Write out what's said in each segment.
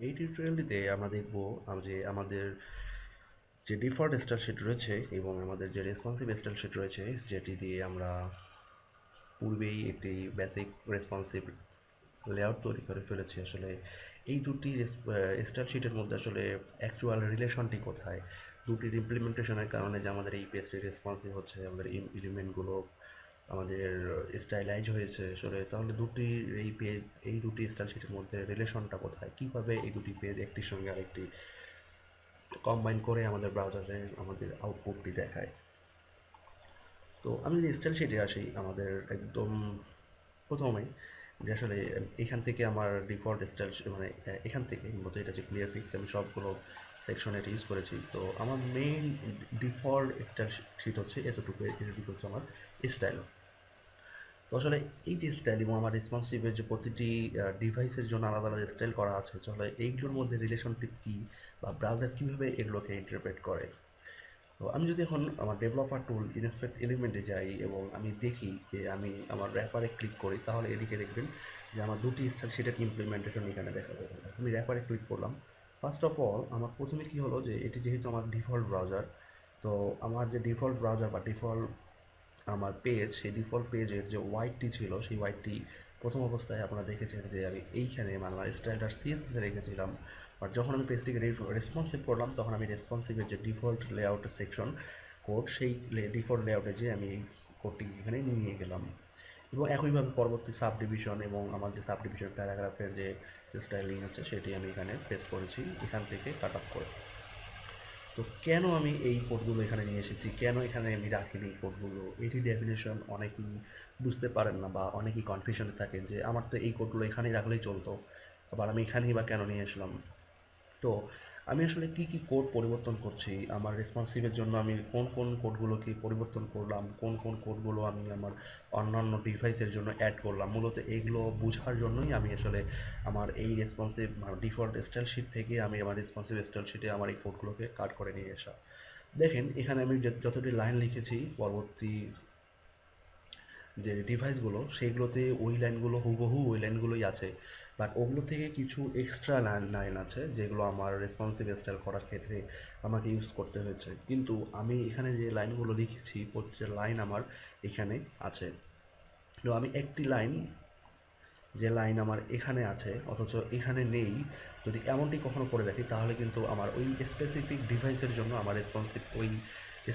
এই টিউটোরিয়ালটিতে আমরা দেখব যে আমাদের যে ডিফল্ট স্টাইল শিট রয়েছে এবং আমাদের যে রেসপন্সিভ স্টাইল শিট রয়েছে, যেটি দিয়ে আমরা পূর্বেই একটি বেসিক রেসপন্সিভ লেআউট তৈরি করে ফেলেছি। আসলে এই দুটি স্টাইল শিটের মধ্যে আসলে অ্যাকচুয়াল রিলেশনটি কোথায়, দুটির ইমপ্লিমেন্টেশনের কারণে যে আমাদের এই পেজটি রেসপন্সিভ হচ্ছে, আমাদের এলিমেন্টগুলো আমাদের স্টাইলাইজ হয়েছে। আসলে তাহলে এই দুটি স্টাইল শিটের মধ্যে রিলেশনটা কোথায়, কীভাবে এই দুটি পেজ একটির সঙ্গে আরেকটি কম্বাইন করে আমাদের ব্রাউজারে আমাদের আউটপুটটি দেখায়। তো আমি যদি স্টাইল শিটে আসি, আমাদের একদম প্রথমেই যে আসলে এখান থেকে আমার ডিফল্ট স্টাইল মানে এখান থেকে মূলত এটা যে ক্লিয়ার ফিক্স আমি সবগুলো সেকশনে এটা ইউজ করেছি। তো আমার মেইন ডিফল্ট স্টাইল শিট হচ্ছে এতটুকু, এটুকু হচ্ছে আমার স্টাইল। তো আসলে এই যে স্টাইল এবং আমার রেসপন্সিভের যে প্রতিটি ডিভাইসের জন্য আলাদা আলাদা স্টাইল করা আছে, আসলে এইগুলোর মধ্যে রিলেশনশিপ কী বা ব্রাউজার কীভাবে এগুলোকে ইন্টারপ্রেট করে। তো আমি যদি এখন আমার ডেভেলপার টুল ইনস্পেক্ট এলিমেন্টে যাই এবং আমি দেখি যে আমি আমার র্যাপারে ক্লিক করি, তাহলে এদিকে দেখবেন যে আমার দুটি স্টাইল সেটার ইমপ্লিমেন্টেশন এখানে দেখা যাবে। আমি র্যাপারে ক্লিক করলাম। ফার্স্ট অফ অল আমার প্রথমে কী হলো যে এটি যেহেতু আমার ডিফল্ট ব্রাউজার, তো আমার যে ডিফল্ট ব্রাউজার বা ডিফল্ট আমার পেজ, সেই ডিফল্ট পেজের যে হোয়াইটটি ছিল, সেই হোয়াইটটি প্রথম অবস্থায় আপনারা দেখেছেন যে আমি এইখানে মানে আমার স্টাইলটার সিএসএসে রেখেছিলাম। আর যখন আমি পেজটিকে রেসপন্সিভ করলাম, তখন আমি রেসপন্সিভের যে ডিফল্ট লেআউট সেকশন কোড, সেই ডিফল্ট লেআউটে যে আমি এই কোডটি এখানে নিয়ে গেলাম। এবং একইভাবে পরবর্তী সাব ডিভিশন এবং আমার যে সাব ডিভিশন প্যারাগ্রাফের যে স্টাইলিং আছে, সেটি আমি এখানে পেস্ট করেছি এখান থেকে কাট আপ করে। তো কেন আমি এই কোডগুলো এখানে নিয়ে এসেছি, কেন এখানে আমি রাখিনি এই কোডগুলো, এটি ডেফিনেশন অনেকেই বুঝতে পারেন না বা অনেকেই কনফিউশনে থাকেন যে আমার তো এই কোডগুলো এখানেই রাখলেই চলতো, আবার আমি এখানেই বা কেন নিয়ে আসলাম। তো আমি আসলে কি কি কোড পরিবর্তন করছি, আমার রেসপন্সিভের জন্য আমি কোন কোন কোডগুলোকে পরিবর্তন করলাম, কোন কোন কোডগুলো আমি আমার অন্যান্য ডিভাইসের জন্য অ্যাড করলাম, মূলত এইগুলো বোঝার জন্যই আমি আসলে আমার এই রেসপন্সিভ ডিফল্ট স্টাইল শিট থেকে আমি আমার রেসপন্সিভ স্টাইল শিটে আমার এই কোডগুলোকে কাট করে নিয়ে আসা। দেখেন এখানে আমি যতটি লাইন লিখেছি, পরবর্তী যে ডিভাইসগুলো সেইগুলোতে ওই লাইনগুলো হুবহু ওই লাইনগুলোই আছে, বাট ওগুলো থেকে কিছু এক্সট্রা লাইন আছে যেগুলো আমার রেসপন্সিভ স্টাইল করার ক্ষেত্রে আমাকে ইউজ করতে হয়েছে। কিন্তু আমি এখানে যে লাইনগুলো লিখেছি, প্রত্যেকটা লাইন আমার এখানে আছে। তো আমি একটি লাইন, যে লাইন আমার এখানে আছে অথচ এখানে নেই, যদি এমনটি কখনো করে দেখি, তাহলে কিন্তু আমার ওই স্পেসিফিক ডিভাইসের জন্য আমার রেসপন্সিভ ওই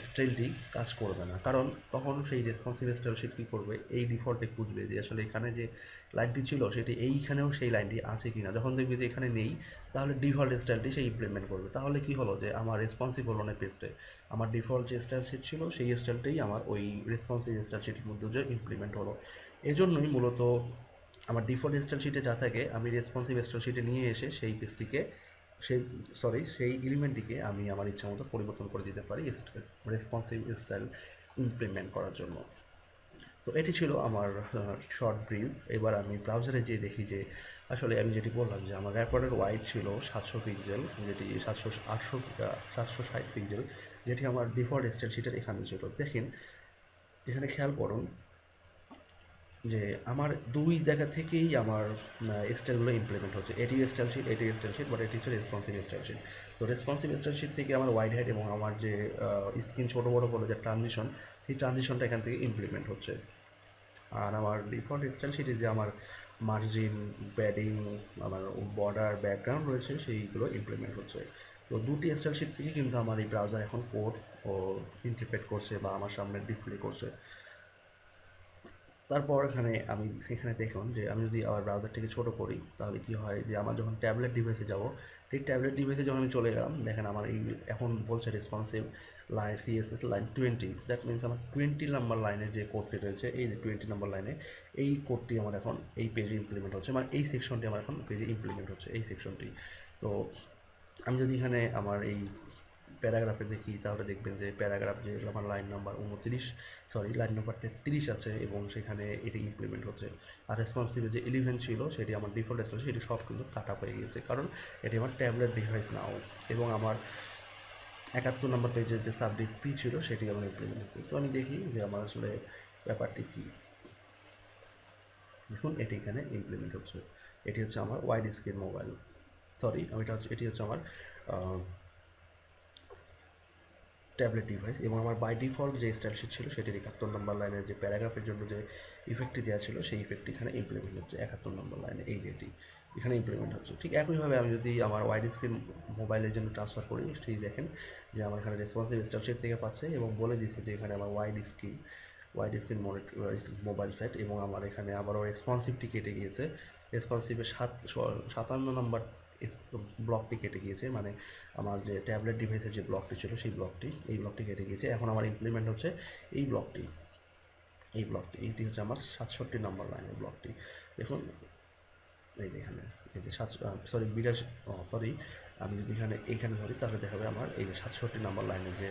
স্টাইলটি কাজ করবে না। কারণ তখন সেই রেসপন্সিভ স্টাইল শিট কী করবে, এই ডিফল্টে খুঁজবে যে আসলে এখানে যে লাইনটি ছিল সেটি এইখানেও সেই লাইনটি আছে কি না। যখন দেখবে যে এখানে নেই, তাহলে ডিফল্ট স্টাইলটি সে ইমপ্লিমেন্ট করবে। তাহলে কি হলো যে আমার রেসপন্সিভ হলো না পেজটে, আমার ডিফল্ট যে স্টাইল শিট ছিল সেই স্টাইলটাই আমার ওই রেসপন্সিভ স্টাইল শিটের মধ্যে যে ইমপ্লিমেন্ট হলো। এজন্যই মূলত আমার ডিফল্ট স্টাইল শিটে যা থাকে, আমি রেসপন্সিভ স্টাইল শিটে নিয়ে এসে সেই পেজটিকে সেই এলিমেন্টটিকে আমি আমার ইচ্ছা মতো পরিবর্তন করে দিতে পারি রেসপন্সিভ স্টাইল ইমপ্লিমেন্ট করার জন্য। তো এটি ছিল আমার শর্ট ব্রিফ। এবার আমি ব্রাউজারে যেয়ে দেখি যে আসলে আমি যেটি বললাম যে আমার র্যাপারের ওয়াইড ছিল 700 পিক্সেল, যেটি 760 পিক্সেল, যেটি আমার ডিফল্ট স্টাইল শিটের এখানে ছিল। দেখেন এখানে খেয়াল করুন যে আমার দুই জায়গা থেকেই আমার স্টাইলগুলো ইমপ্লিমেন্ট হচ্ছে, এটি স্টাইল শিট, এটি স্টাইল শিট, বাট এটি হচ্ছে রেসপন্সিভ স্টাইল শিট। তো রেসপন্সিভ স্টাইল শিট থেকে আমার ওয়াইড হাইট এবং আমার যে স্ক্রিন ছোটো বড়ো করে যে ট্রানজিশন, সেই ট্রানজিশনটা এখান থেকে ইমপ্লিমেন্ট হচ্ছে। আর আমার ডিফল্ট স্টাইল শিটে যে আমার মার্জিন, প্যাডিং, আমার বর্ডার, ব্যাকগ্রাউন্ড রয়েছে, সেইগুলো ইমপ্লিমেন্ট হচ্ছে। তো দুটি স্টাইল শিট থেকে কিন্তু আমার এই ব্রাউজার এখন কোড ও ইন্টারপ্রেট করছে বা আমার সামনে ডিসপ্লে করছে। তারপর এখানে দেখুন যে আমি যদি আমার ব্রাউজারটিকে ছোটো করি, তাহলে কি হয় যে আমার যখন ট্যাবলেট ডিভাইসে যাব, ঠিক ট্যাবলেট ডিভাইসে যখন আমি চলে গেলাম, দেখেন আমার এই এখন বলছে responsive line CSS line 20। That means আমার 20 নাম্বার লাইনে যে কোডটি রয়েছে, এই যে 20 নাম্বার লাইনে এই কোডটি আমার এখন এই পেজে ইমপ্লিমেন্ট হচ্ছে, মানে এই সেকশনটি আমার এখন পেজে ইমপ্লিমেন্ট হচ্ছে, এই সেকশনটি। তো আমি যদি এখানে আমার এই প্যারাগ্রাফে দেখি, তাহলে দেখবেন যে প্যারাগ্রাফ যে আমার লাইন নাম্বার 29, লাইন নাম্বার 33 আছে এবং সেখানে এটি ইমপ্লিমেন্ট হচ্ছে। আর রেসপন্সিভে যে 11 ছিল, সেটি আমার ডিফল্ট ছিল, সেটি সব কিন্তু কাট আপ হয়ে গিয়েছে, কারণ এটি আমার ট্যাবলেট ডিভাইস নাও। এবং আমার 71 নম্বর পেজের যে সাবজেক্ট পি ছিল, সেটি আমার ইমপ্লিমেন্ট হচ্ছে। তো আমি দেখি যে আমার আসলে ব্যাপারটি কী। দেখুন এটি এখানে ইমপ্লিমেন্ট হচ্ছে, এটি হচ্ছে আমার ওয়াইড স্ক্রিন মোবাইল। সরি এটি হচ্ছে আমার ট্যাবলেট ডিভাইস, এবং আমার বাই ডিফল্ট যে স্টাইল শিট ছিল সেটির 71 নম্বর লাইনের যে প্যারাগ্রাফের জন্য যে ইফেক্টটি দেওয়া ছিল সেই ইফেক্টটি এখানে ইমপ্লিমেন্ট হচ্ছে 71 নম্বর লাইনে, এই যেটি এখানে ইমপ্লিমেন্ট হচ্ছে। ঠিক একইভাবে আমি যদি আমার ওয়াইড স্ক্রিন মোবাইলের জন্য ট্রান্সফার করি, সেই দেখেন যে আমার এখানে রেসপন্সিভ স্টাইল শিট থেকে পাচ্ছে এবং বলে দিচ্ছে যে এখানে আমার ওয়াইড স্ক্রিন মোবাইল সেট, এবং আমার এখানে আবারও রেসপন্সিভটি কেটে গিয়েছে। রেসপন্সিভের 57 নম্বর ব্লকটি কেটে গিয়েছে, মানে আমার যে ট্যাবলেট ডিভাইসের যে ব্লকটি ছিল সেই এই ব্লকটি কেটে গিয়েছে। এখন আমার ইমপ্লিমেন্ট হচ্ছে এই ব্লকটি, এইটি হচ্ছে আমার 67 নম্বর লাইনের ব্লকটি। দেখুন এই যে এখানে এই যে আমি যদি এইখানে ধরি তাহলে দেখাবে আমার এই যে 67 নম্বর লাইনে যে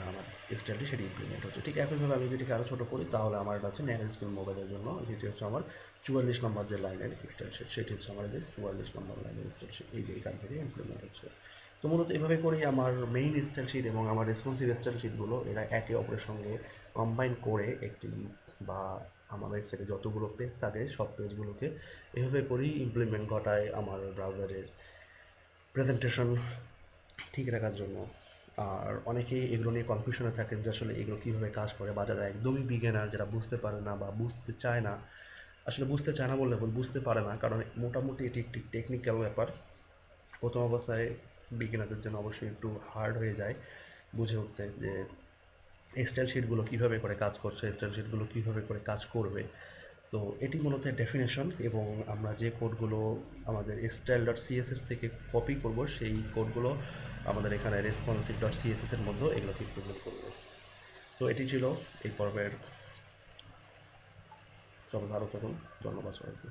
আমার স্টাইলটি সেটি ইমপ্লিমেন্ট হচ্ছে। ঠিক একইভাবে আমি যদি আরও ছোটো করি তাহলে আমার এটা হচ্ছে ন্যারো স্ক্রিন মোবাইলের জন্য, যেটি হচ্ছে আমার 44 নম্বর যে লাইনের স্টাইল শিট, সেটি হচ্ছে আমার এই যে 44 নম্বর লাইনের স্টাইল শিট, এই যে এখান থেকে ইমপ্লিমেন্ট হচ্ছে। তো মূলত এভাবে করেই আমার মেইন স্টাইল শিট এবং আমার রেসপন্সিভ স্টাইল শিটগুলো এরা একে অপরের সঙ্গে কম্বাইন করে একটি, বা আমার ওয়েবসাইটে যতগুলো পেজ থাকে সব পেজগুলোকে এভাবে করেই ইমপ্লিমেন্ট ঘটায় আমার ব্রাউজারের প্রেজেন্টেশন ঠিক রাখার জন্য। আর অনেকেই এগুলো নিয়ে কনফিউশনে থাকেন যে আসলে এগুলো কীভাবে কাজ করে, বা যারা একদমই বিগিনার, যারা বুঝতে পারে না বা বুঝতে চায় না, আসলে বুঝতে চায় না বললে বুঝতে পারে না, কারণ মোটামুটি এটি একটি টেকনিক্যাল ব্যাপার। প্রথম অবস্থায় বিগিনারদের জন্য অবশ্যই একটু হার্ড হয়ে যায় বুঝে উঠতে যে স্টাইল শিটগুলো কীভাবে করে কাজ করছে, স্টাইল শিটগুলো কীভাবে করে কাজ করবে। তো এটি মূলত ডেফিনেশন, এবং আমরা যে কোডগুলো আমাদের style.css থেকে কপি করব সেই কোডগুলো আমাদের এখানে responsive.css এর মধ্যে এগুলোকে ইমপ্লিমেন্ট করব। তো এটি ছিল এই পর্বের। সবাই ভালো থাকুন, ধন্যবাদ সবাইকে।